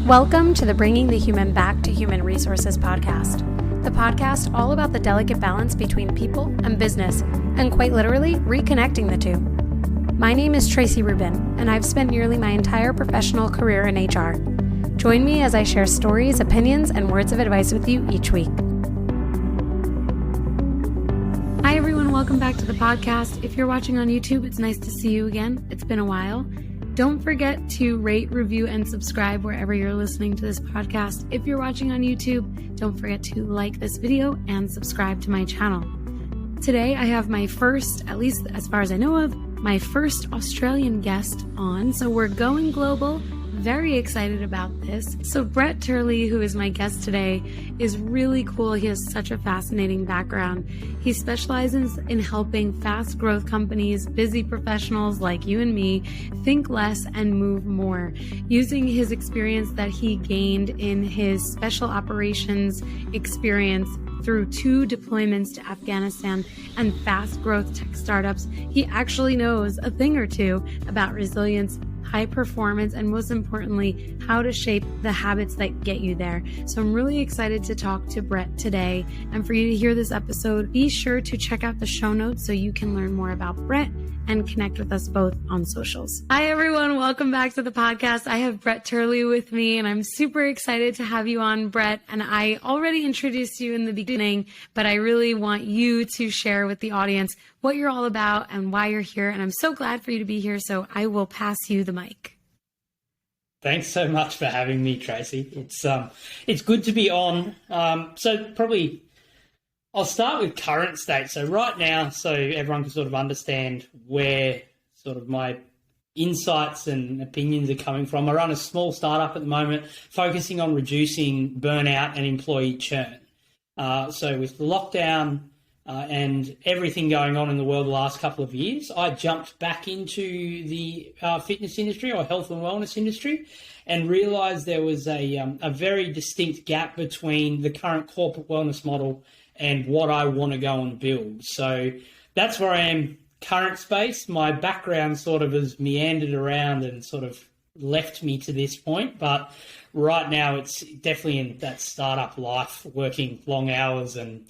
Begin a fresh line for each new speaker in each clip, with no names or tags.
Welcome to the Bringing the Human Back to Human Resources podcast, the podcast all about the delicate balance between people and business, and quite literally reconnecting the two. My name is Traci Rubin, and I've spent nearly my entire professional career in HR. Join me as I share stories, opinions, and words of advice with you each week. Hi everyone, welcome back to the podcast. If you're watching on YouTube, it's nice to see you again. It's been a while. Don't forget to rate, review, and subscribe wherever you're listening to this podcast. If you're watching on YouTube, don't forget to like this video and subscribe to my channel. Today, I have my first, at least as far as I know of, my first Australian guest on. So we're going global. Very excited about this. So Brett Turley, who is my guest today, is really cool. He has such a fascinating background. He specializes in helping fast growth companies, busy professionals like you and me, think less and move more, using his experience that he gained in his special operations experience through 2 deployments to Afghanistan and fast growth tech startups. He actually knows a thing or two about resilience, high performance, and most importantly, how to shape the habits that get you there. So I'm really excited to talk to Brett today. And for you to hear this episode, be sure to check out the show notes so you can learn more about Brett and connect with us both on socials. Hi everyone, welcome back to the podcast. I have Brett Turley with me and I'm super excited to have you on, Brett. And I already introduced you in the beginning, but I really want you to share with the audience what you're all about and why you're here. And I'm so glad for you to be here. So I will pass you the mic.
Thanks so much for having me, Traci. It's good to be on. So probably I'll start with current state. So right now, so everyone can sort of understand where sort of my insights and opinions are coming from. I run a small startup at the moment focusing on reducing burnout and employee churn. So with the lockdown and everything going on in the world the last couple of years, I jumped back into the fitness industry or health and wellness industry and realised there was a very distinct gap between the current corporate wellness model and what I want to go and build. So that's where I am current space. My background sort of has meandered around and sort of left me to this point, but right now it's definitely in that startup life, working long hours and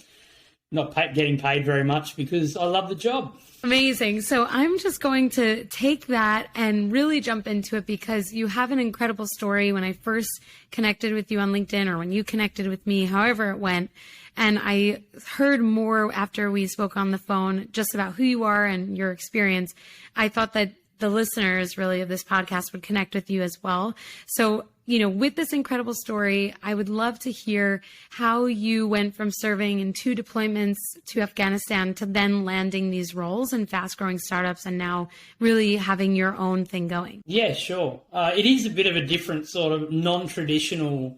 not getting paid very much because I love the job.
Amazing. So I'm just going to take that and really jump into it because you have an incredible story. When I first connected with you on LinkedIn or when you connected with me, however it went, and I heard more after we spoke on the phone just about who you are and your experience, I thought that the listeners really of this podcast would connect with you as well. So, with this incredible story, I would love to hear how you went from serving in 2 deployments to Afghanistan to then landing these roles in fast growing startups and now really having your own thing going.
Yeah, sure. It is a bit of a different sort of non-traditional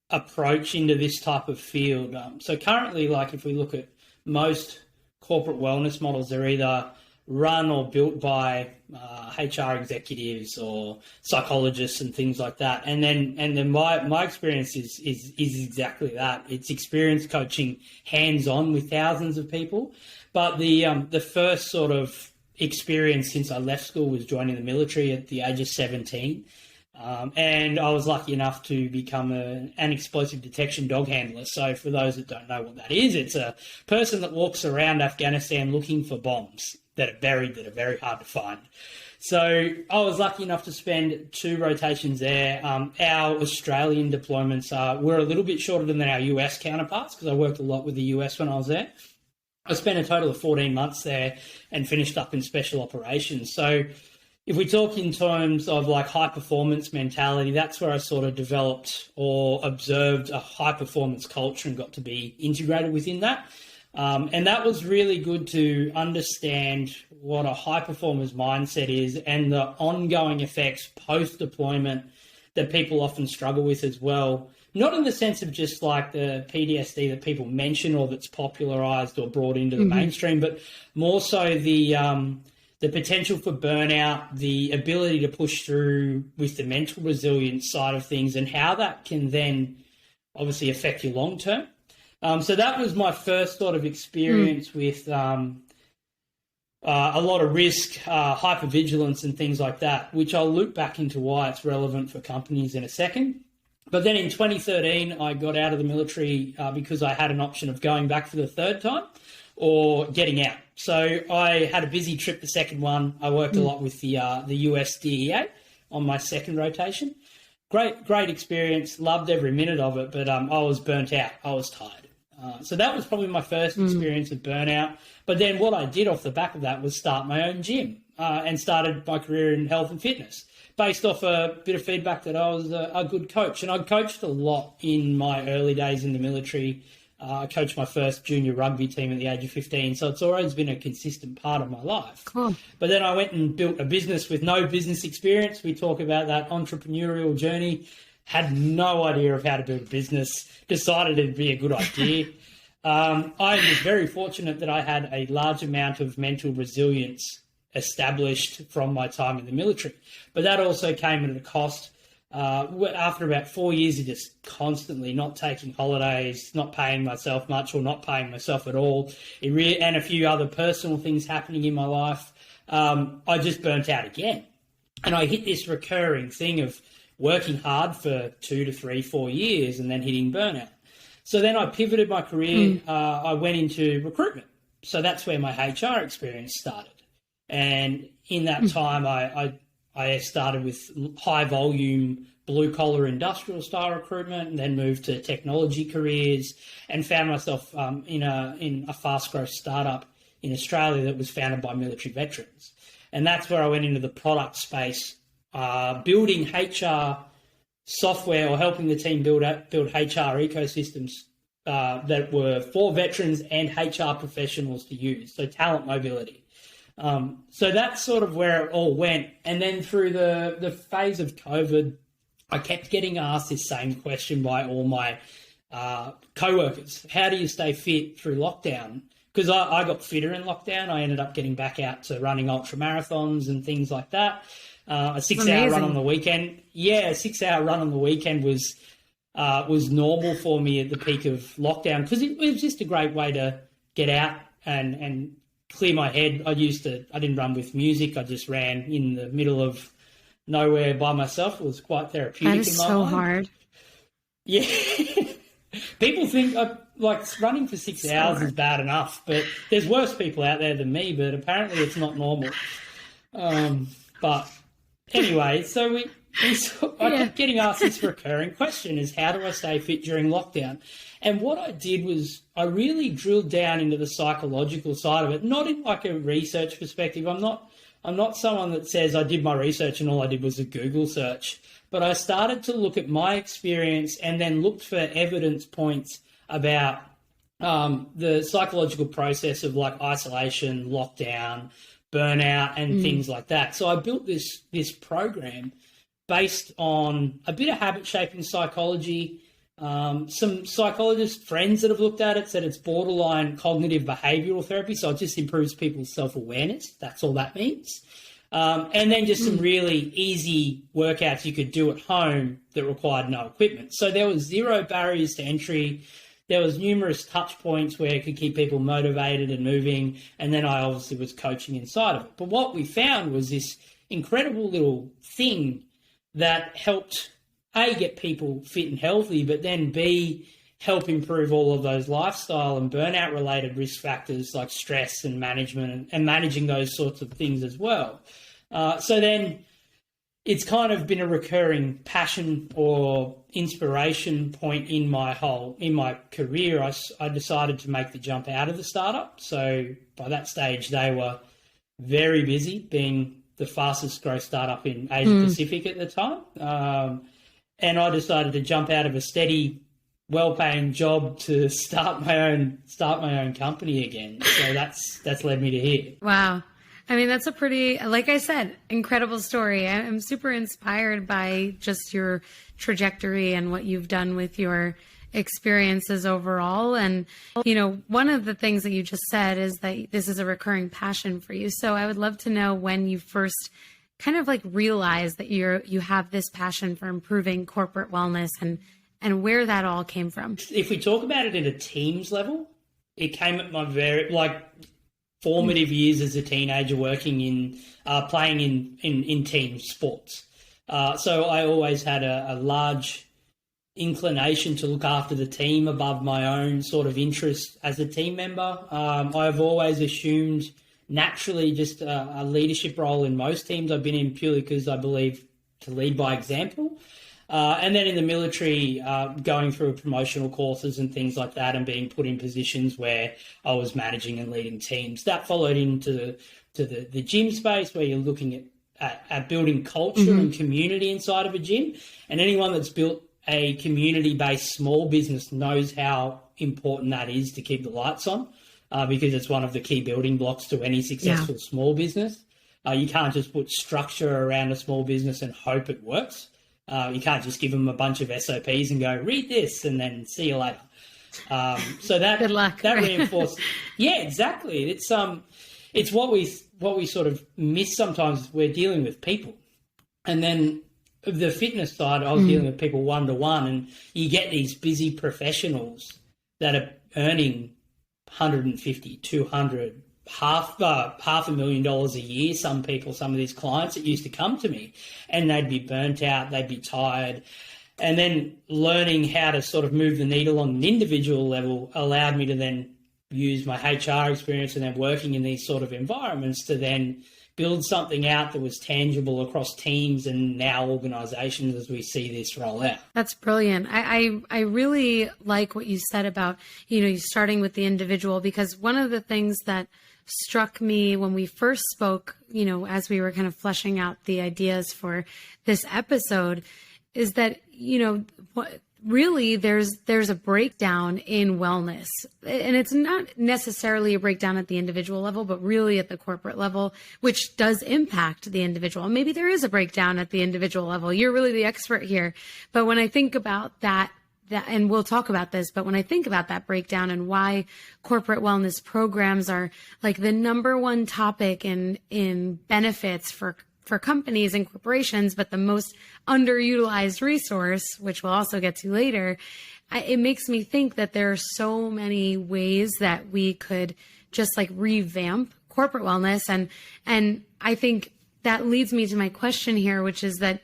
approach into this type of field. So currently, like if we look at most corporate wellness models, they're either run or built by HR executives or psychologists and things like that. And then my experience is exactly that. It's experience coaching hands-on with thousands of people. But the first sort of experience since I left school was joining the military at the age of 17. And I was lucky enough to become an explosive detection dog handler. So for those that don't know what that is, it's a person that walks around Afghanistan looking for bombs that are buried, that are very hard to find. So I was lucky enough to spend 2 rotations there. Our Australian deployments were a little bit shorter than our US counterparts because I worked a lot with the US when I was there. I spent a total of 14 months there and finished up in special operations. So if we talk in terms of like high performance mentality, that's where I sort of developed or observed a high performance culture and got to be integrated within that. And that was really good to understand what a high performer's mindset is and the ongoing effects post-deployment that people often struggle with as well. Not in the sense of just like the PTSD that people mention or that's popularized or brought into the mainstream, but more so the potential for burnout, the ability to push through with the mental resilience side of things and how that can then obviously affect you long term. So that was my first sort of experience with a lot of risk, hypervigilance and things like that, which I'll loop back into why it's relevant for companies in a second. But then in 2013, I got out of the military because I had an option of going back for the third time or getting out. So I had a busy trip the second one. I worked a lot with the US DEA on my second rotation. Great experience, loved every minute of it, but I was burnt out. I was tired. So that was probably my first experience of burnout. But then what I did off the back of that was start my own gym and started my career in health and fitness based off a bit of feedback that I was a good coach. And I coached a lot in my early days in the military. I coached my first junior rugby team at the age of 15, so it's always been a consistent part of my life.
Cool. But
then I went and built a business with no business experience. We talk about that entrepreneurial journey. Had no idea of how to build a business, decided it'd be a good idea. I was very fortunate that I had a large amount of mental resilience established from my time in the military. But that also came at a cost. After about 4 years of just constantly not taking holidays, not paying myself much or not paying myself at all, and a few other personal things happening in my life, I just burnt out again. And I hit this recurring thing of working hard for 2 to 3, 4 years and then hitting burnout. So then I pivoted my career. I went into recruitment. So that's where my HR experience started. And in that time, I started with high volume, blue collar industrial style recruitment, and then moved to technology careers and found myself in a fast growth startup in Australia that was founded by military veterans. And that's where I went into the product space, building HR software or helping the team build HR ecosystems that were for veterans and HR professionals to use, so talent mobility. So that's sort of where it all went. And then through the phase of COVID, I kept getting asked this same question by all my co-workers. How do you stay fit through lockdown? Because I got fitter in lockdown. I ended up getting back out to running ultra marathons and things like that. A 6-hour run on the weekend. Yeah, a 6-hour run on the weekend was normal for me at the peak of lockdown because it was just a great way to get out and clear my head. I didn't run with music. I just ran in the middle of nowhere by myself. It was quite therapeutic.
That is so hard.
Yeah. People think like running for 6 hours is bad enough, but there's worse people out there than me, but apparently it's not normal. But anyway, so I kept getting asked this recurring question is how do I stay fit during lockdown? And what I did was I really drilled down into the psychological side of it, not in like a research perspective. I'm not someone that says I did my research and all I did was a Google search, but I started to look at my experience and then looked for evidence points about the psychological process of like isolation, lockdown, burnout, and things like that. So I built this program based on a bit of habit shaping psychology. Some psychologist friends that have looked at it said it's borderline cognitive behavioral therapy, so it just improves people's self-awareness. That's all that means. And then just some really easy workouts you could do at home that required no equipment. So there was 0 barriers to entry. There was numerous touch points where it could keep people motivated and moving. And then I obviously was coaching inside of it. But what we found was this incredible little thing that helped, A, get people fit and healthy, but then B, help improve all of those lifestyle and burnout related risk factors like stress and management and managing those sorts of things as well. So then it's kind of been a recurring passion or inspiration point in my career. I decided to make the jump out of the startup. So by that stage, they were very busy, being the fastest growth startup in Asia Pacific at the time. And I decided to jump out of a steady, well-paying job to start my own company again. So that's led me to here.
Wow. I mean, that's a pretty, like I said, incredible story. I'm super inspired by just your trajectory and what you've done with your experiences overall. And, you know, one of the things that you just said is that this is a recurring passion for you. So I would love to know when you first kind of like realized that you have this passion for improving corporate wellness and where that all came from.
If we talk about it at a team's level, it came at my formative years as a teenager working in playing in team sports. So I always had a large inclination to look after the team above my own sort of interest as a team member. I've always assumed naturally just a leadership role in most teams I've been in, purely because I believe to lead by example. And then in the military, going through promotional courses and things like that, and being put in positions where I was managing and leading teams. That followed into the gym space, where you're looking at building culture and community inside of a gym. And anyone that's built a community-based small business knows how important that is to keep the lights on, because it's one of the key building blocks to any successful small business. You can't just put structure around a small business and hope it works. You can't just give them a bunch of SOPs and go, read this and then see you later. So that
good luck.
That reinforced. Yeah, exactly. It's what we sort of miss sometimes. We're dealing with people, and then the fitness side, I was dealing with people one-to-one, and you get these busy professionals that are earning 150, 200, half $500,000 a year. Some of these clients that used to come to me, and they'd be burnt out, they'd be tired. And then learning how to sort of move the needle on an individual level allowed me to then use my HR experience and then working in these sort of environments to then build something out that was tangible across teams and now organizations as we see this roll out.
That's brilliant. I really like what you said about, you starting with the individual, because one of the things that struck me when we first spoke, as we were kind of fleshing out the ideas for this episode, is that, really there's a breakdown in wellness, and it's not necessarily a breakdown at the individual level, but really at the corporate level, which does impact the individual. Maybe there is a breakdown at the individual level. You're really the expert here. But when I think about that, and we'll talk about this, but when I think about that breakdown and why corporate wellness programs are like the number one topic in benefits for companies and corporations, but the most underutilized resource, which we'll also get to later, it makes me think that there are so many ways that we could just like revamp corporate wellness. And I think that leads me to my question here, which is that,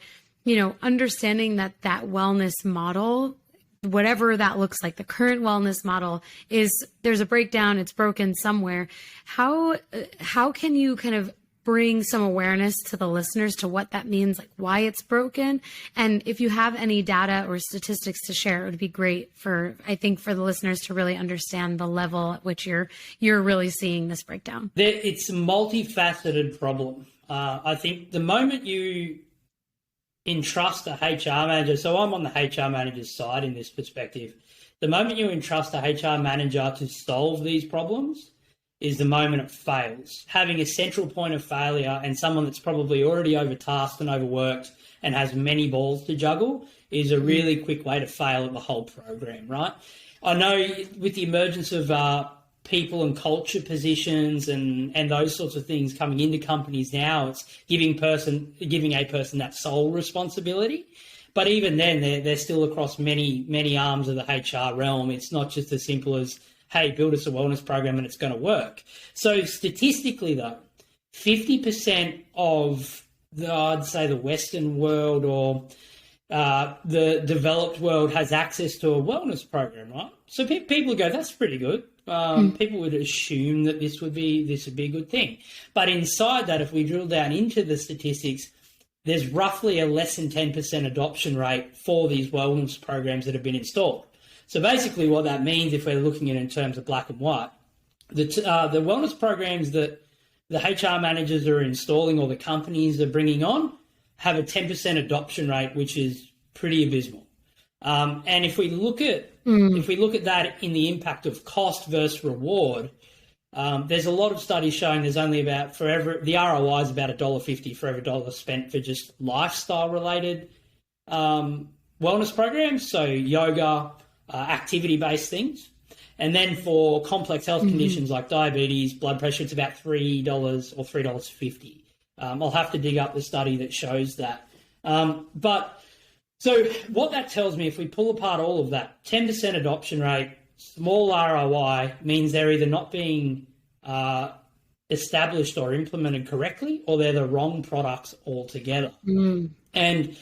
understanding that wellness model, whatever that looks like, the current wellness model there's a breakdown, it's broken somewhere. How can you kind of bring some awareness to the listeners to what that means, like why it's broken? And if you have any data or statistics to share, it would be great for the listeners to really understand the level at which you're really seeing this breakdown.
It's a multifaceted problem. I think the moment you entrust a HR manager, so I'm on the HR manager's side in this perspective, the moment you entrust a HR manager to solve these problems is the moment it fails. Having a central point of failure and someone that's probably already overtasked and overworked and has many balls to juggle is a really quick way to fail at the whole program, right? I know with the emergence of people and culture positions and those sorts of things coming into companies now, it's giving a person that sole responsibility. But even then, they're still across many arms of the HR realm. It's not just as simple as, hey, build us a wellness program and it's going to work. So statistically, though, 50% of I'd say the Western world or the developed world has access to a wellness program, right? So people go, that's pretty good. People would assume that this would be a good thing. But inside that, if we drill down into the statistics, there's roughly a less than 10% adoption rate for these wellness programs that have been installed. So basically what that means, if we're looking at it in terms of black and white, the wellness programs that the HR managers are installing or the companies are bringing on have a 10% adoption rate, which is pretty abysmal. And if we look at that in the impact of cost versus reward, there's a lot of studies showing there's only about the ROI is about $1.50 for every dollar spent for just lifestyle related wellness programs, so yoga, activity-based things. And then for complex health conditions like diabetes, blood pressure, it's about $3 or $3.50. I'll have to dig up the study that shows that. But so what that tells me, if we pull apart all of that, 10% adoption rate, small ROI means they're either not being established or implemented correctly, or they're the wrong products altogether. And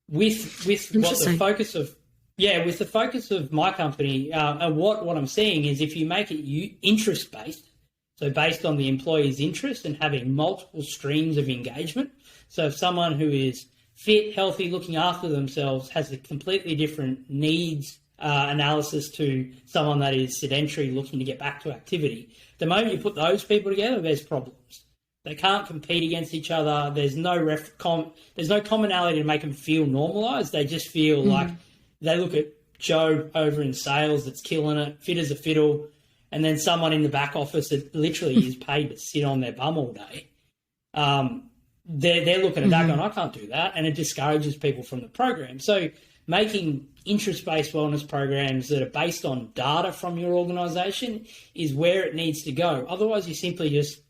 with what the focus of with the focus of my company, and what I'm seeing is if you make it interest based, so based on the employee's interest and having multiple streams of engagement. So if someone who is fit, healthy, looking after themselves has a completely different needs analysis to someone that is sedentary looking to get back to activity. The moment you put those people together, there's problems. They can't compete against each other. There's no there's no commonality to make them feel normalised. They just feel like they look at Joe over in sales that's killing it, fit as a fiddle, and then someone in the back office that literally is paid to sit on their bum all day. They're looking at that going, I can't do that, and it discourages people from the program. So making interest-based wellness programs that are based on data from your organisation is where it needs to go. Otherwise, you're simply just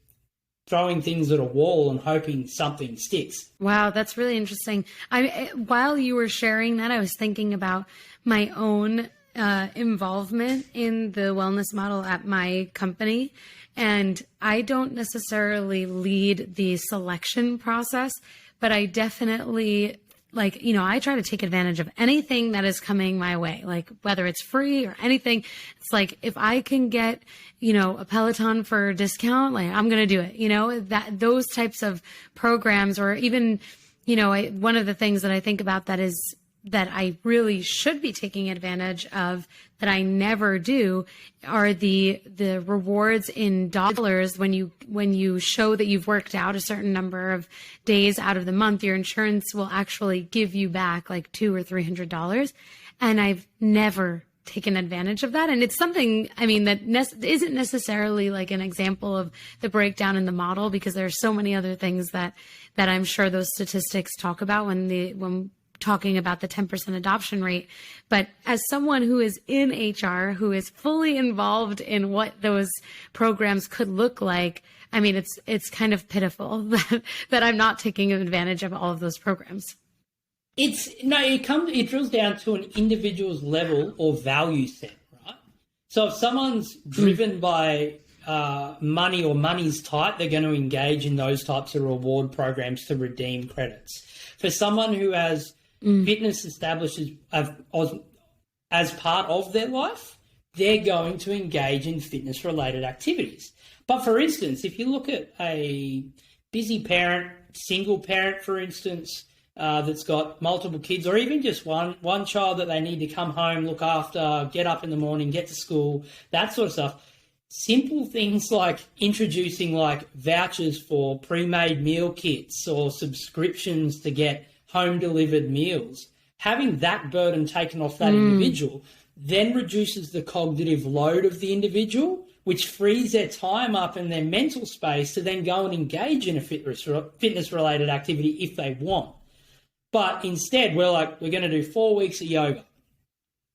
throwing things at a wall and hoping something sticks.
Wow, that's really interesting. While you were sharing that, I was thinking about my own involvement in the wellness model at my company. And I don't necessarily lead the selection process, but I definitely I try to take advantage of anything that is coming my way, like whether it's free or anything. It's like, if I can get, a Peloton for a discount, like I'm going to do it, that those types of programs, or even, one of the things that I think about that I really should be taking advantage of that I never do are the rewards in dollars. When you show that you've worked out a certain number of days out of the month, your insurance will actually give you back like $200 or $300. And I've never taken advantage of that. And it's something, that isn't necessarily like an example of the breakdown in the model, because there are so many other things that I'm sure those statistics talk about when talking about the 10% adoption rate. But as someone who is in HR, who is fully involved in what those programs could look like, it's kind of pitiful that I'm not taking advantage of all of those programs.
It drills down to an individual's level or value set, right? So if someone's driven by money or money's tight, they're going to engage in those types of reward programs to redeem credits. For someone who has fitness established as part of their life, they're going to engage in fitness-related activities. But for instance, if you look at a busy parent, single parent, for instance, that's got multiple kids, or even just one child that they need to come home, look after, get up in the morning, get to school, that sort of stuff, simple things like introducing like vouchers for pre-made meal kits or subscriptions to get home-delivered meals, having that burden taken off that individual then reduces the cognitive load of the individual, which frees their time up and their mental space to then go and engage in a fitness-related activity if they want. But instead, we're going to do 4 weeks of yoga.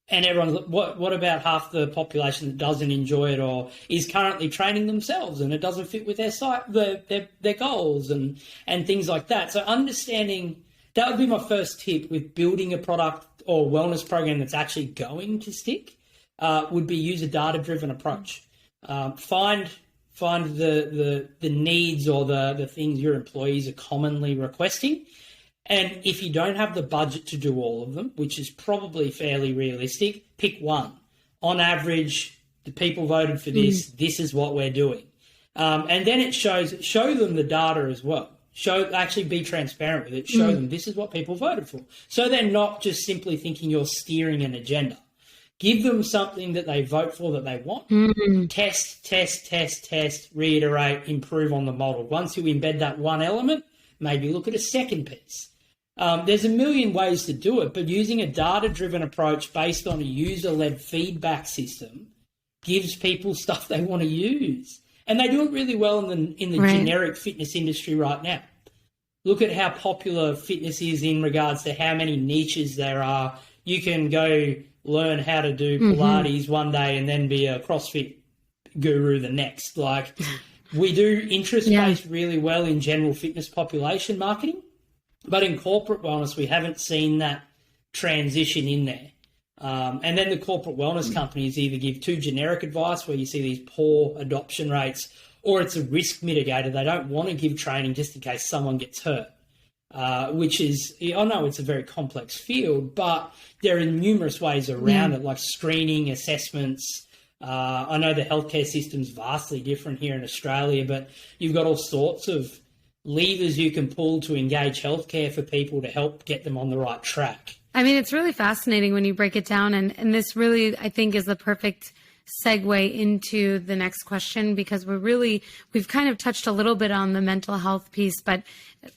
And everyone's like, what about half the population that doesn't enjoy it or is currently training themselves and it doesn't fit with their goals and things like that? So understanding, that would be my first tip with building a product or wellness program that's actually going to stick, would be use a data-driven approach. Find the needs or the things your employees are commonly requesting. And if you don't have the budget to do all of them, which is probably fairly realistic, pick one. On average, the people voted for this. This is what we're doing. And then show them the data as well. Actually be transparent with it. Show them this is what people voted for. So they're not just simply thinking you're steering an agenda. Give them something that they vote for that they want. Test, reiterate, improve on the model. Once you embed that one element, maybe look at a second piece. There's a million ways to do it, but using a data-driven approach based on a user-led feedback system gives people stuff they want to use. And they do it really well in the generic fitness industry right now. Look at how popular fitness is in regards to how many niches there are. You can go learn how to do Pilates one day and then be a CrossFit guru the next. Like, we do interest-based really well in general fitness population marketing, but in corporate wellness, we haven't seen that transition in there. And then the corporate wellness companies either give too generic advice where you see these poor adoption rates, or it's a risk mitigator. They don't want to give training just in case someone gets hurt, which is, I know it's a very complex field, but there are numerous ways around it, like screening, assessments. I know the healthcare system's vastly different here in Australia, but you've got all sorts of levers you can pull to engage healthcare for people to help get them on the right track.
I mean, it's really fascinating when you break it down. And this really, I think, is the perfect segue into the next question, because we've kind of touched a little bit on the mental health piece, but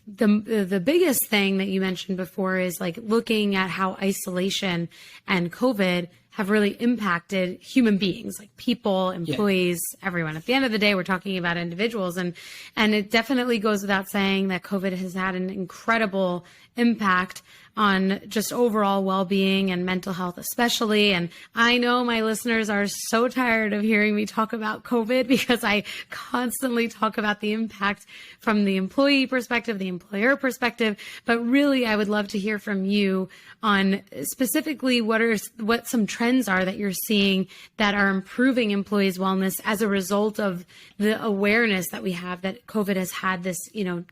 the biggest thing that you mentioned before is like looking at how isolation and COVID have really impacted human beings, like people, employees, everyone. At the end of the day, we're talking about individuals, and it definitely goes without saying that COVID has had an incredible impact on just overall well-being and mental health especially. And I know my listeners are so tired of hearing me talk about COVID, because I constantly talk about the impact from the employee perspective, the employer perspective. But really, I would love to hear from you on specifically what some trends are that you're seeing that are improving employees' wellness as a result of the awareness that we have that COVID has had this,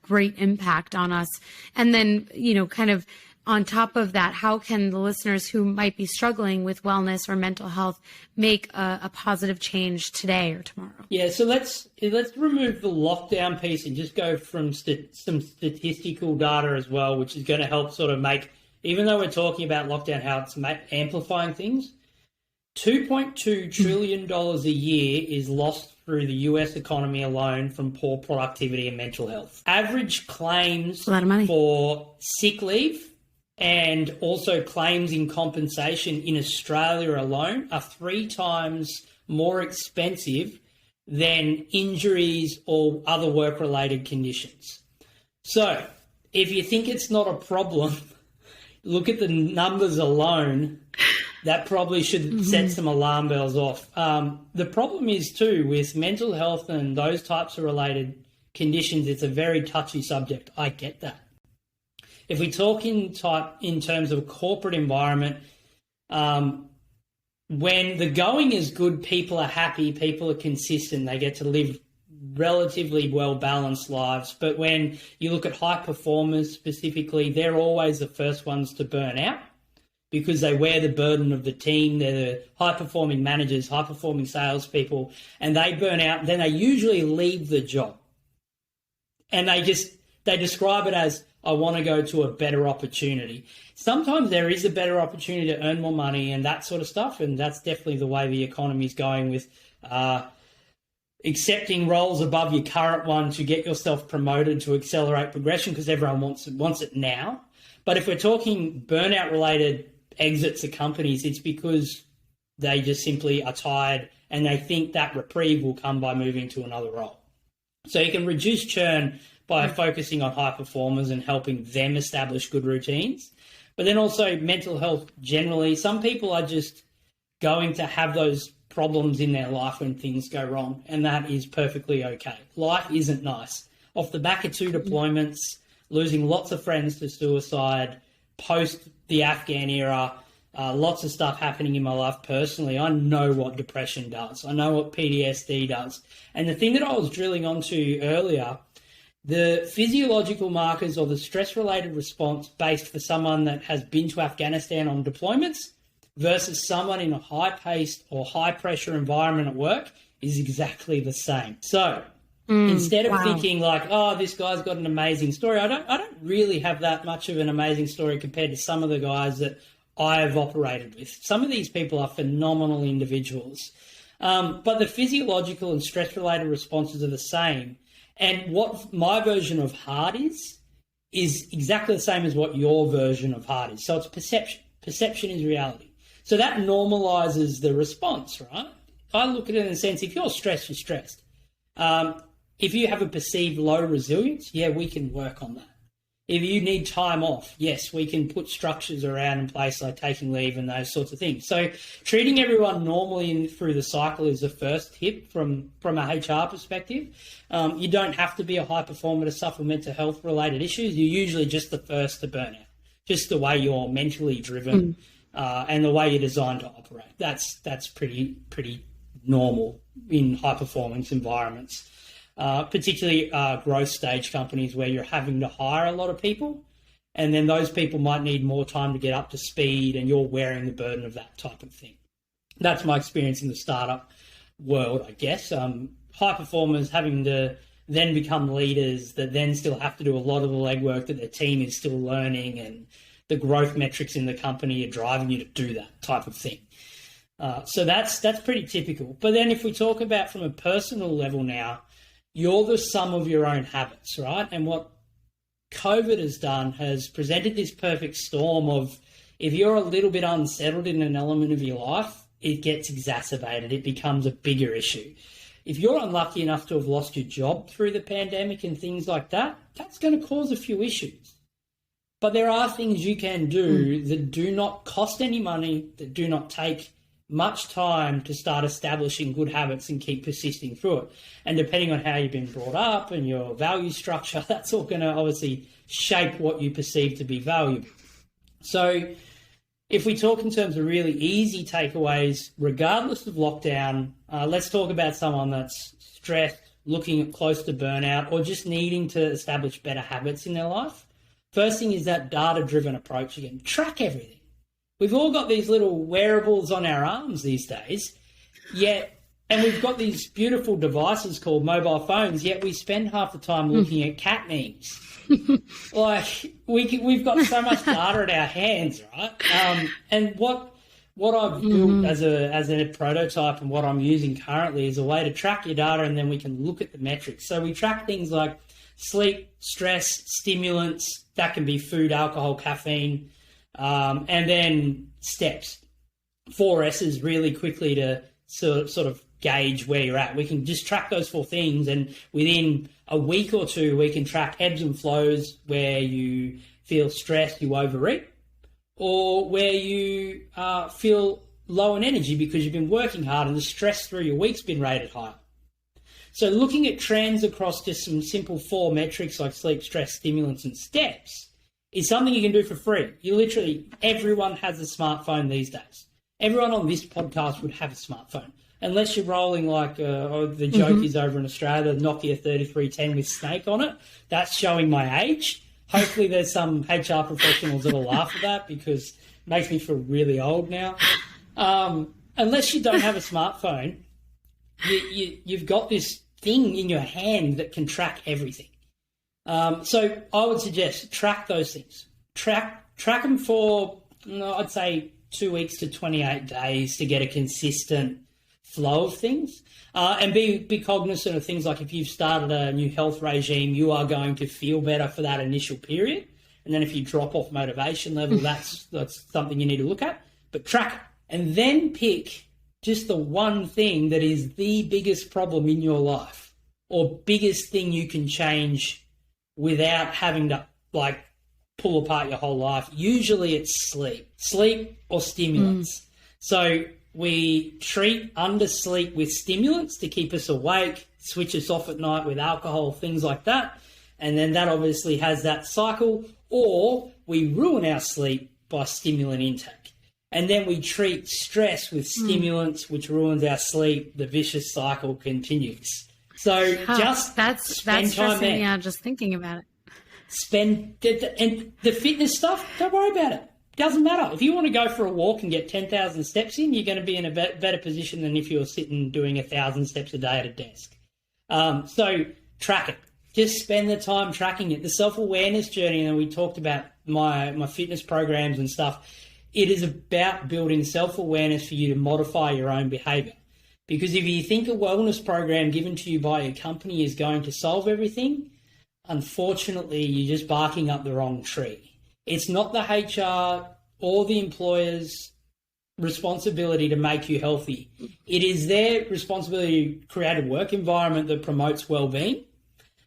great impact on us. And then, kind of on top of that, how can the listeners who might be struggling with wellness or mental health make a positive change today or tomorrow? Yeah,
so let's remove the lockdown piece and just go from some statistical data as well, which is going to help sort of make, even though we're talking about lockdown, how it's amplifying things. $2.2 trillion a year is lost through the US economy alone from poor productivity and mental health. Average claims for sick leave and also claims in compensation in Australia alone are 3 times more expensive than injuries or other work-related conditions. So if you think it's not a problem, look at the numbers alone. That probably should set some alarm bells off. The problem is too, with mental health and those types of related conditions, it's a very touchy subject. I get that. If we talk in terms of a corporate environment, when the going is good, people are happy, people are consistent, they get to live relatively well-balanced lives. But when you look at high performers specifically, they're always the first ones to burn out, because they wear the burden of the team. They're the high-performing managers, high-performing salespeople, and they burn out. Then they usually leave the job. And they describe it as, I want to go to a better opportunity. Sometimes there is a better opportunity to earn more money and that sort of stuff, and that's definitely the way the economy is going, with accepting roles above your current one to get yourself promoted to accelerate progression, because everyone wants it now. But if we're talking burnout-related exits of companies, it's because they just simply are tired and they think that reprieve will come by moving to another role. So you can reduce churn by focusing on high performers and helping them establish good routines. But then also mental health generally, some people are just going to have those problems in their life when things go wrong, and that is perfectly okay. Life isn't nice. Off the back of 2 deployments, losing lots of friends to suicide, post the Afghan era, lots of stuff happening in my life personally. I know what depression does. I know what PTSD does. And the thing that I was drilling onto earlier, the physiological markers or the stress-related response based for someone that has been to Afghanistan on deployments versus someone in a high-paced or high-pressure environment at work is exactly the same. So instead of thinking like, oh, this guy's got an amazing story, I don't really have that much of an amazing story compared to some of the guys that I've operated with. Some of these people are phenomenal individuals. But the physiological and stress-related responses are the same. And what my version of hard is exactly the same as what your version of hard is. So it's perception. Perception is reality. So that normalizes the response, right? I look at it in the sense, if you're stressed, you're stressed. If you have a perceived low resilience, yeah, we can work on that. If you need time off, yes, we can put structures around in place like taking leave and those sorts of things. So treating everyone normally through the cycle is the first tip from a HR perspective. You don't have to be a high performer to suffer mental health related issues. You're usually just the first to burn out, just the way you're mentally driven and the way you're designed to operate. That's pretty normal in high performance environments. particularly growth stage companies where you're having to hire a lot of people, and then those people might need more time to get up to speed, and you're wearing the burden of that type of thing. That's my experience in the startup world, I guess. High performers having to then become leaders that then still have to do a lot of the legwork that their team is still learning, and the growth metrics in the company are driving you to do that type of thing. So that's pretty typical. But then if we talk about from a personal level now, you're the sum of your own habits, right? And what COVID has done has presented this perfect storm of, if you're a little bit unsettled in an element of your life, it gets exacerbated. It becomes a bigger issue. If you're unlucky enough to have lost your job through the pandemic and things like that, that's going to cause a few issues. But there are things you can do that do not cost any money, that do not take much time to start establishing good habits and keep persisting through it. And depending on how you've been brought up and your value structure, that's all going to obviously shape what you perceive to be valuable. So if we talk in terms of really easy takeaways, regardless of lockdown, let's talk about someone that's stressed, looking close to burnout, or just needing to establish better habits in their life. First thing is that data-driven approach again. Track everything. We've all got these little wearables on our arms these days, and we've got these beautiful devices called mobile phones, yet we spend half the time looking at cat memes. Like, we've got so much data at our hands, right? And what I've built as a prototype and what I'm using currently is a way to track your data, and then we can look at the metrics. So we track things like sleep, stress, stimulants, that can be food, alcohol, caffeine, and then steps. 4 S's really quickly to sort of gauge where you're at. We can just track those 4 things, and within a week or two, we can track ebbs and flows where you feel stressed, you overeat, or where you feel low in energy because you've been working hard and the stress through your week's been rated higher. So looking at trends across just some simple 4 metrics like sleep, stress, stimulants, and steps is something you can do for free. Everyone has a smartphone these days. Everyone on this podcast would have a smartphone. Unless you're rolling like the joke is over in Australia, the Nokia 3310 with Snake on it. That's showing my age. Hopefully there's some HR professionals that'll laugh at that because it makes me feel really old now. Unless you don't have a smartphone, you've got this thing in your hand that can track everything. So I would suggest track those things. Track them for, I'd say, 2 weeks to 28 days to get a consistent flow of things, and be cognizant of things like if you've started a new health regime, you are going to feel better for that initial period, and then if you drop off motivation level, that's something you need to look at. But track it, and then pick just the one thing that is the biggest problem in your life, or biggest thing you can change without having to pull apart your whole life. Usually it's sleep or stimulants. So we treat undersleep with stimulants to keep us awake, switch us off at night with alcohol, things like that. And then that obviously has that cycle. Or we ruin our sleep by stimulant intake. And then we treat stress with stimulants, which ruins our sleep. The vicious cycle continues. So that's
stressing me out just thinking about it.
And the fitness stuff, don't worry about it. Doesn't matter. If you want to go for a walk and get 10,000 steps in, you're going to be in a better position than if you're sitting doing 1,000 steps a day at a desk. So track it. Just spend the time tracking it. The self-awareness journey, and we talked about my fitness programs and stuff, it is about building self-awareness for you to modify your own behavior. Because if you think a wellness program given to you by a company is going to solve everything, unfortunately, you're just barking up the wrong tree. It's not the HR or the employer's responsibility to make you healthy. It is their responsibility to create a work environment that promotes well-being,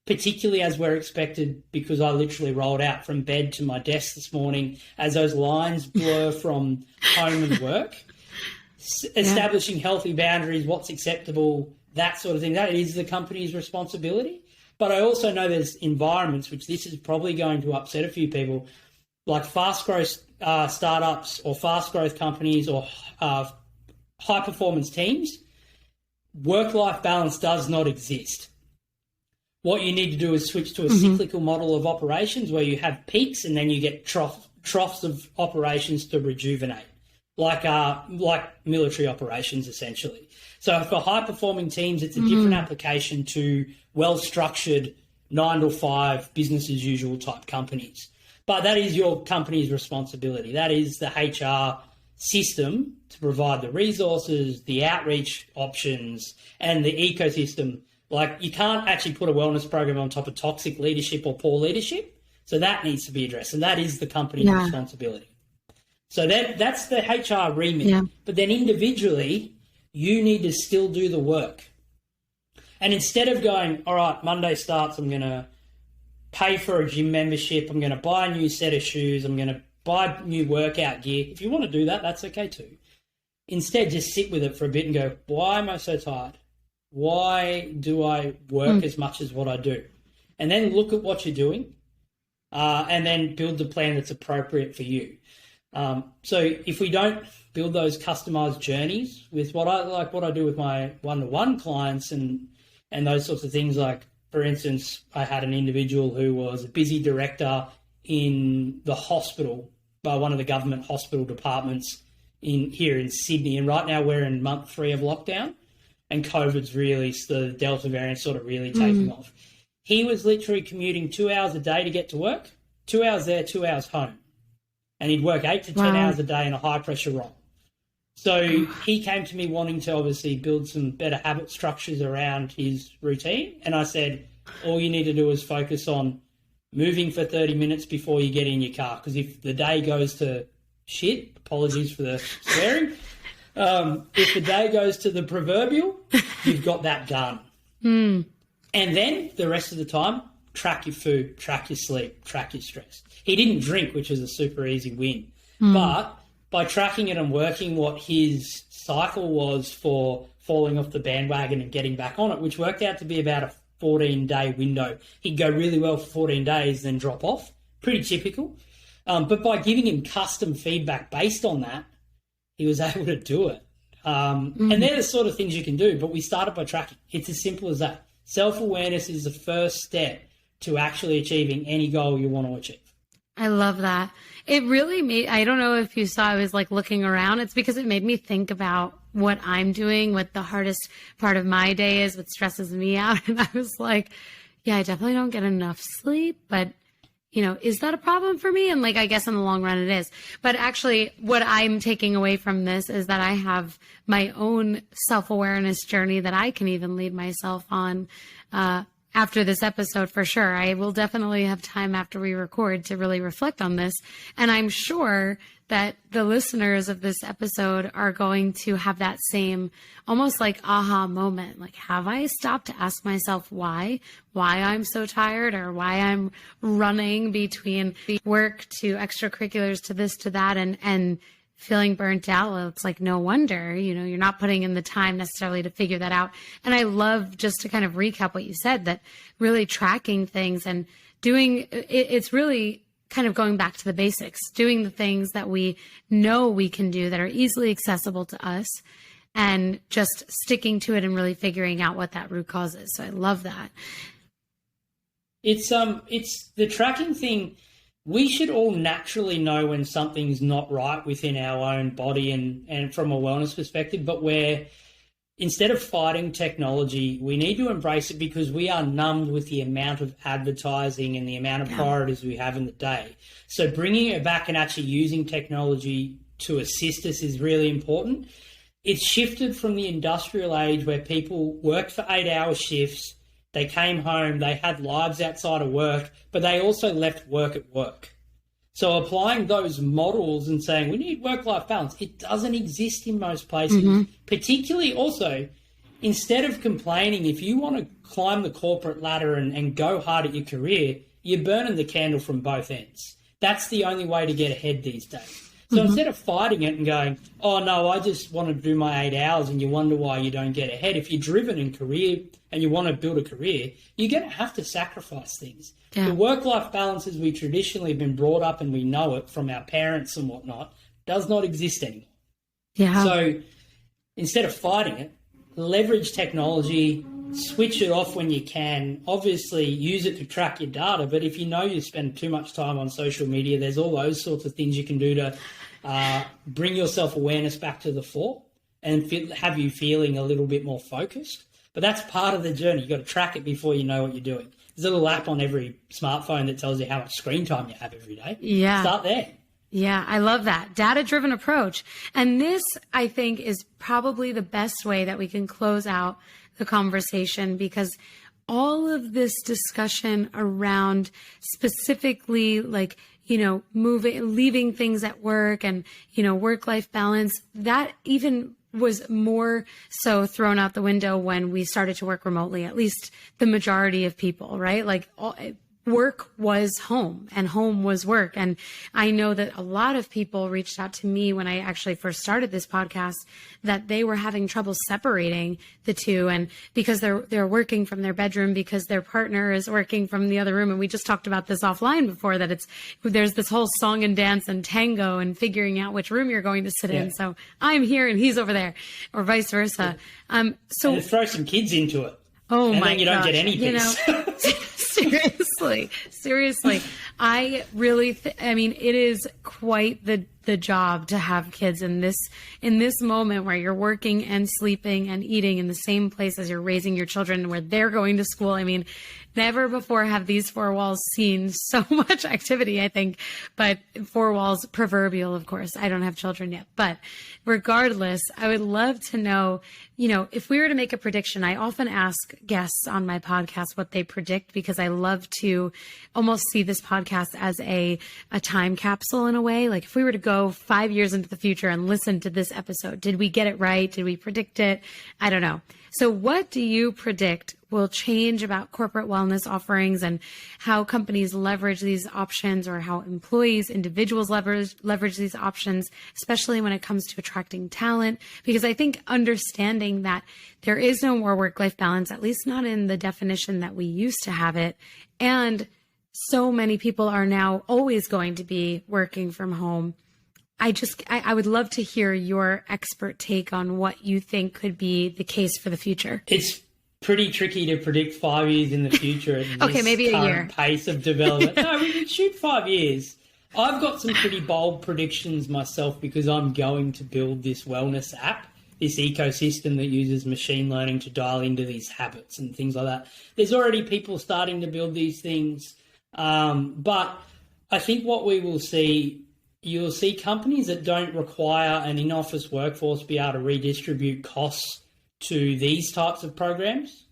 particularly as we're expected, because I literally rolled out from bed to my desk this morning as those lines blur from home and work. Establishing healthy boundaries, what's acceptable, that sort of thing, that is the company's responsibility. But I also know there's environments, which this is probably going to upset a few people, like fast growth startups or fast growth companies or high performance teams. Work-life balance does not exist. what you need to do is switch to a cyclical model of operations where you have peaks and then you get troughs of operations to rejuvenate, like military operations, essentially. So for high-performing teams, it's a different application to well-structured 9 to 5 business-as-usual type companies. But that is your company's responsibility. That is the HR system to provide the resources, the outreach options, and the ecosystem. Like, you can't actually put a wellness program on top of toxic leadership or poor leadership. So that needs to be addressed, and that is the company's responsibility. So that's the HR remit. Yeah. But then individually, you need to still do the work. And instead of going, all right, Monday starts, I'm going to pay for a gym membership, I'm going to buy a new set of shoes, I'm going to buy new workout gear. If you want to do that, that's okay too. Instead, just sit with it for a bit and go, why am I so tired? Why do I work as much as what I do? And then look at what you're doing and then build the plan that's appropriate for you. So if we don't build those customized journeys with what I do with my one-to-one clients and those sorts of things, like, for instance, I had an individual who was a busy director in the hospital, by one of the government hospital departments here in Sydney. And right now we're in month 3 of lockdown, and COVID's really, the Delta variant sort of really taking off. He was literally commuting 2 hours a day to get to work, 2 hours there, 2 hours home. And he'd work 8 to 10 hours a day in a high-pressure role. So he came to me wanting to obviously build some better habit structures around his routine. And I said, all you need to do is focus on moving for 30 minutes before you get in your car. Because if the day goes to shit, apologies for the swearing, if the day goes to the proverbial, you've got that done. And then the rest of the time, track your food, track your sleep, track your stress. He didn't drink, which was a super easy win. But by tracking it and working what his cycle was for falling off the bandwagon and getting back on it, which worked out to be about a 14-day window. He'd go really well for 14 days, then drop off. Pretty typical. But by giving him custom feedback based on that, he was able to do it. And they're the sort of things you can do, but we started by tracking. It's as simple as that. Self-awareness is the first step to actually achieving any goal you want to achieve.
I love that. It really made, I don't know if you saw, I was like looking around. It's because it made me think about what I'm doing, what the hardest part of my day is, what stresses me out. And I was like, yeah, I definitely don't get enough sleep, but you know, is that a problem for me? And like, I guess in the long run it is. But actually what I'm taking away from this is that I have my own self-awareness journey that I can even lead myself on, after this episode, for sure. I will definitely have time after we record to really reflect on this. And I'm sure that the listeners of this episode are going to have that same almost like aha moment. Like, have I stopped to ask myself why I'm so tired, or why I'm running between work to extracurriculars to this, to that, and feeling burnt out? Well, it's like, no wonder, you know, you're not putting in the time necessarily to figure that out. And I love, just to kind of recap what you said, that really tracking things and doing it's really kind of going back to the basics, doing the things that we know we can do that are easily accessible to us, and just sticking to it and really figuring out what that root cause is. So I love that.
It's the tracking thing. We should all naturally know when something's not right within our own body and from a wellness perspective, but instead of fighting technology, we need to embrace it, because we are numbed with the amount of advertising and the amount of priorities we have in the day. So bringing it back and actually using technology to assist us is really important. It's shifted from the industrial age where people worked for 8-hour shifts. They came home, they had lives outside of work, but they also left work at work. So applying those models and saying we need work-life balance, it doesn't exist in most places. Particularly also, instead of complaining, if you want to climb the corporate ladder and go hard at your career, you're burning the candle from both ends. That's the only way to get ahead these days. So instead of fighting it and going, oh, no, I just want to do my 8 hours, and you wonder why you don't get ahead, if you're driven in career and you want to build a career, you're going to have to sacrifice things. Yeah. The work-life balance as we traditionally have been brought up and we know it from our parents and whatnot does not exist anymore. Yeah. So instead of fighting it, leverage technology, switch it off when you can. Obviously, use it to track your data, but if you know you spend too much time on social media, there's all those sorts of things you can do to bring your self-awareness back to the fore and have you feeling a little bit more focused. But that's part of the journey. You've got to track it before you know what you're doing. There's a little app on every smartphone that tells you how much screen time you have every day.
Yeah.
Start there.
Yeah, I love that. Data-driven approach. And this, I think, is probably the best way that we can close out the conversation, because all of this discussion around specifically like, leaving things at work and, work-life balance, that even was more so thrown out the window when we started to work remotely, at least the majority of people, right? Like work was home and home was work. And I know that a lot of people reached out to me when I actually first started this podcast that they were having trouble separating the two, and because they're working from their bedroom because their partner is working from the other room. And we just talked about this offline before, that there's this whole song and dance and tango and figuring out which room you're going to sit in. So I'm here and he's over there, or vice versa. So
and throw some kids into it.
Oh
and
my
then you don't get any peace.
Seriously. I really, it is quite the job to have kids in this moment where you're working and sleeping and eating in the same place as you're raising your children, where they're going to school. I mean, never before have these four walls seen so much activity, I think, but four walls proverbial, of course. I don't have children yet, but regardless, I would love to know, if we were to make a prediction. I often ask guests on my podcast what they predict, because I love to almost see this podcast as a time capsule in a way. Like if we were to go 5 years into the future and listen to this episode, did we get it right? Did we predict it? I don't know. So what do you predict will change about corporate wellness offerings and how companies leverage these options, or how employees, individuals leverage these options, especially when it comes to attracting talent? Because I think understanding that there is no more work-life balance, at least not in the definition that we used to have it, and so many people are now always going to be working from home. I would love to hear your expert take on what you think could be the case for the future.
It's pretty tricky to predict 5 years in the future at
okay,
this
maybe
current
a year.
Pace of development. No, we can shoot 5 years. I've got some pretty bold predictions myself, because I'm going to build this wellness app, this ecosystem that uses machine learning to dial into these habits and things like that. There's already people starting to build these things, but I think what we will see, you'll see companies that don't require an in-office workforce be able to redistribute costs to these types of programs.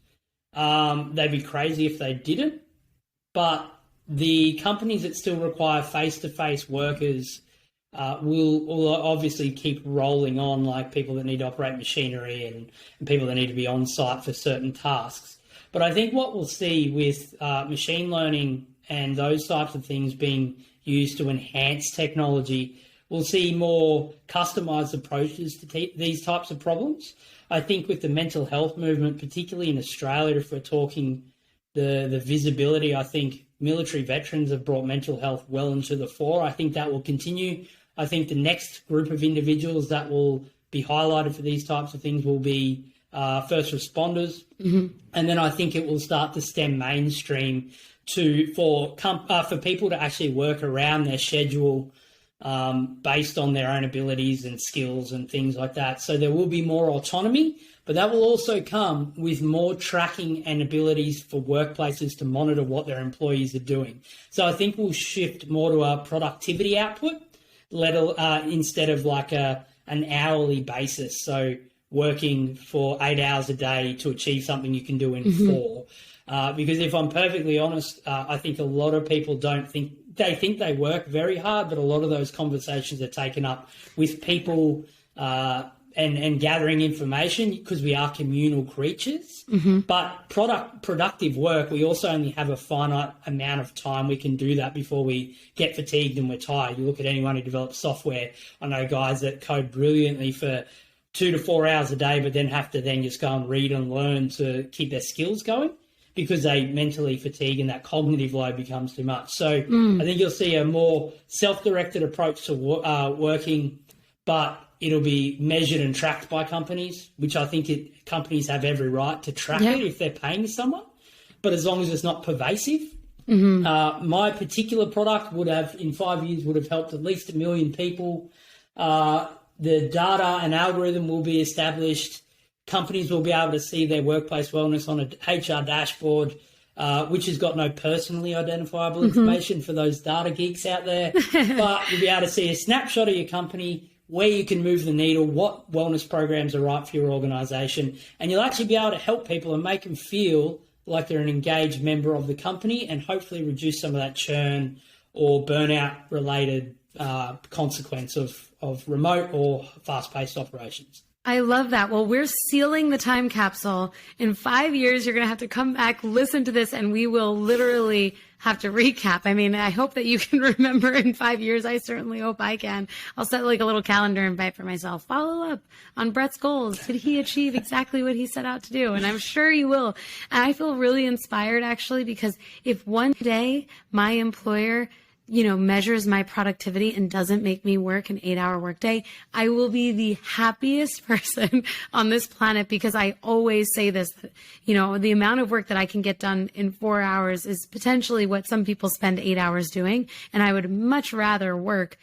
They'd be crazy if they didn't. But the companies that still require face-to-face workers will obviously keep rolling on, like people that need to operate machinery and people that need to be on site for certain tasks. But I think what we'll see with machine learning and those types of things being used to enhance technology, we'll see more customized approaches to these types of problems. I think with the mental health movement, particularly in Australia, if we're talking the visibility, I think military veterans have brought mental health well into the fore. I think that will continue. I think the next group of individuals that will be highlighted for these types of things will be first responders. Mm-hmm. And then I think it will start to stem mainstream for people to actually work around their schedule based on their own abilities and skills and things like that. So there will be more autonomy, but that will also come with more tracking and abilities for workplaces to monitor what their employees are doing. So I think we'll shift more to a productivity output instead of like an hourly basis. So working for 8 hours a day to achieve something you can do in 4. Because if I'm perfectly honest, I think a lot of people think they work very hard, but a lot of those conversations are taken up with people and gathering information, because we are communal creatures. Mm-hmm. But productive work, we also only have a finite amount of time we can do that before we get fatigued and we're tired. You look at anyone who develops software. I know guys that code brilliantly for 2 to 4 hours a day, but then have to just go and read and learn to keep their skills going, because they mentally fatigue and that cognitive load becomes too much. So I think you'll see a more self-directed approach to working, but It'll be measured and tracked by companies, which I think companies have every right to track it if they're paying someone. But as long as it's not pervasive, my particular product in 5 years, would have helped at least 1 million people. The data and algorithm will be established. Companies will be able to see their workplace wellness on a HR dashboard, which has got no personally identifiable information for those data geeks out there. But you'll be able to see a snapshot of your company, where you can move the needle, what wellness programs are right for your organisation, and you'll actually be able to help people and make them feel like they're an engaged member of the company, and hopefully reduce some of that churn or burnout-related consequence of remote or fast-paced operations.
I love that. Well, we're sealing the time capsule. In 5 years, you're going to have to come back, listen to this, and we will literally have to recap. I mean, I hope that you can remember in 5 years. I certainly hope I can. I'll set like a little calendar invite for myself. Follow up on Brett's goals. Did he achieve exactly what he set out to do? And I'm sure you will. And I feel really inspired, actually, because if one day my employer measures my productivity and doesn't make me work an 8-hour workday, I will be the happiest person on this planet, because I always say this, the amount of work that I can get done in 4 hours is potentially what some people spend 8 hours doing. And I would much rather work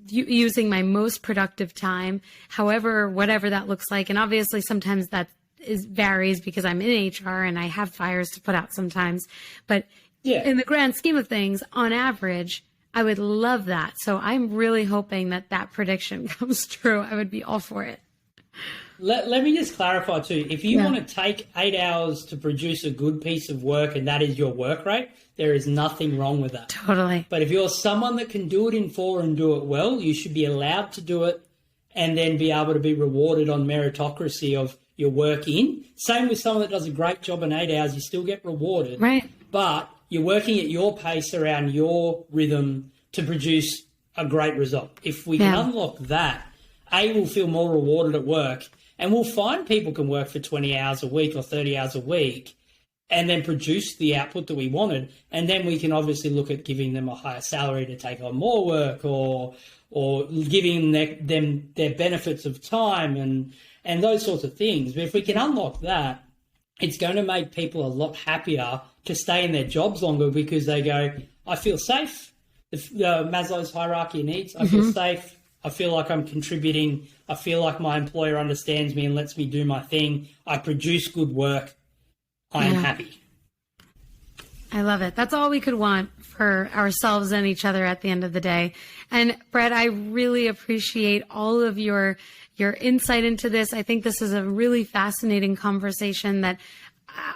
using my most productive time, whatever that looks like. And obviously sometimes that varies because I'm in HR and I have fires to put out sometimes. But in the grand scheme of things, on average, I would love that. So I'm really hoping that prediction comes true. I would be all for it.
Let me just clarify too. If you want to take 8 hours to produce a good piece of work and that is your work rate, there is nothing wrong with that.
Totally.
But if you're someone that can do it in 4 and do it well, you should be allowed to do it and then be able to be rewarded on meritocracy of your work in. Same with someone that does a great job in 8 hours, you still get rewarded.
Right.
But you're working at your pace around your rhythm to produce a great result. If we can unlock that, we'll feel more rewarded at work, and we'll find people can work for 20 hours a week or 30 hours a week and then produce the output that we wanted. And then we can obviously look at giving them a higher salary to take on more work or giving them their benefits of time and those sorts of things. But if we can unlock that, it's going to make people a lot happier to stay in their jobs longer, because they go, I feel safe. The Maslow's hierarchy of needs, I feel safe. I feel like I'm contributing. I feel like my employer understands me and lets me do my thing. I produce good work. I am happy.
I love it. That's all we could want for ourselves and each other at the end of the day. And Brett, I really appreciate all of your insight into this. I think this is a really fascinating conversation that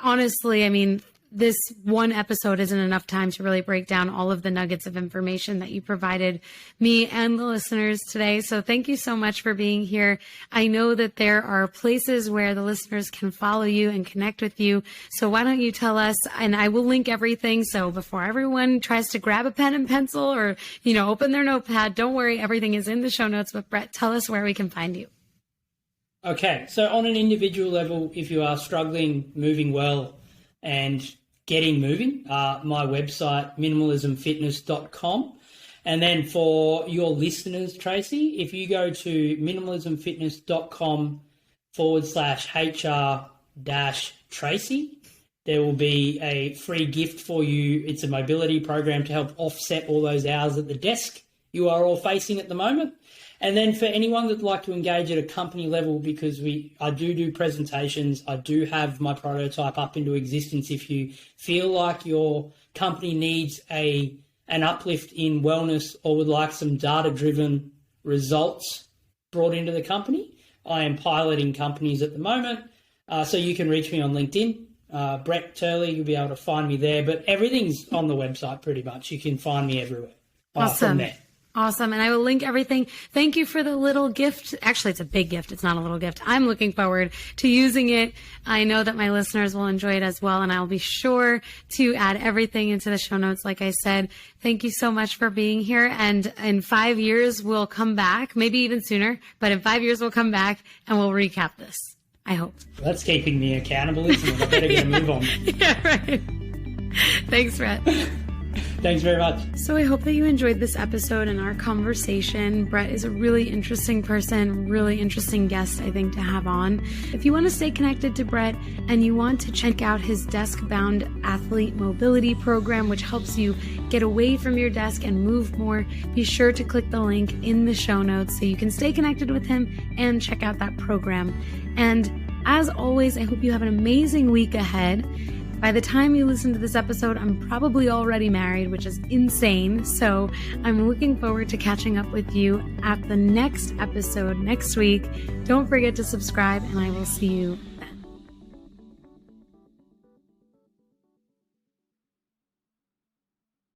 honestly, I mean, this one episode isn't enough time to really break down all of the nuggets of information that you provided me and the listeners today. So thank you so much for being here. I know that there are places where the listeners can follow you and connect with you. So why don't you tell us, and I will link everything. So before everyone tries to grab a pen and pencil or, open their notepad, don't worry, everything is in the show notes. But Brett, tell us where we can find you.
Okay. So on an individual level, if you are struggling, moving well, and getting moving, my website, minimalismfitness.com. And then for your listeners, Traci, if you go to minimalismfitness.com/HR-Traci, there will be a free gift for you. It's a mobility program to help offset all those hours at the desk you are all facing at the moment. And then for anyone that'd like to engage at a company level, because I do presentations, I do have my prototype up into existence. If you feel like your company needs an uplift in wellness or would like some data-driven results brought into the company, I am piloting companies at the moment. So you can reach me on LinkedIn, Brett Turley, you'll be able to find me there. But everything's on the website pretty much. You can find me everywhere.
Awesome.
From there.
Awesome. And I will link everything. Thank you for the little gift. Actually, it's a big gift. It's not a little gift. I'm looking forward to using it. I know that my listeners will enjoy it as well. And I'll be sure to add everything into the show notes. Like I said, thank you so much for being here. And in 5 years, we'll come back, maybe even sooner, but in 5 years, we'll come back and we'll recap this. I hope.
That's keeping me accountable, isn't it? I better get a move on.
Yeah, right. Thanks, Brett.
Thanks very much.
So I hope that you enjoyed this episode and our conversation. Brett is a really interesting person, really interesting guest, I think, to have on. If you want to stay connected to Brett and you want to check out his desk-bound athlete mobility program, which helps you get away from your desk and move more, be sure to click the link in the show notes so you can stay connected with him and check out that program. And as always, I hope you have an amazing week ahead. By the time you listen to this episode, I'm probably already married, which is insane. So I'm looking forward to catching up with you at the next episode next week. Don't forget to subscribe, and I will see you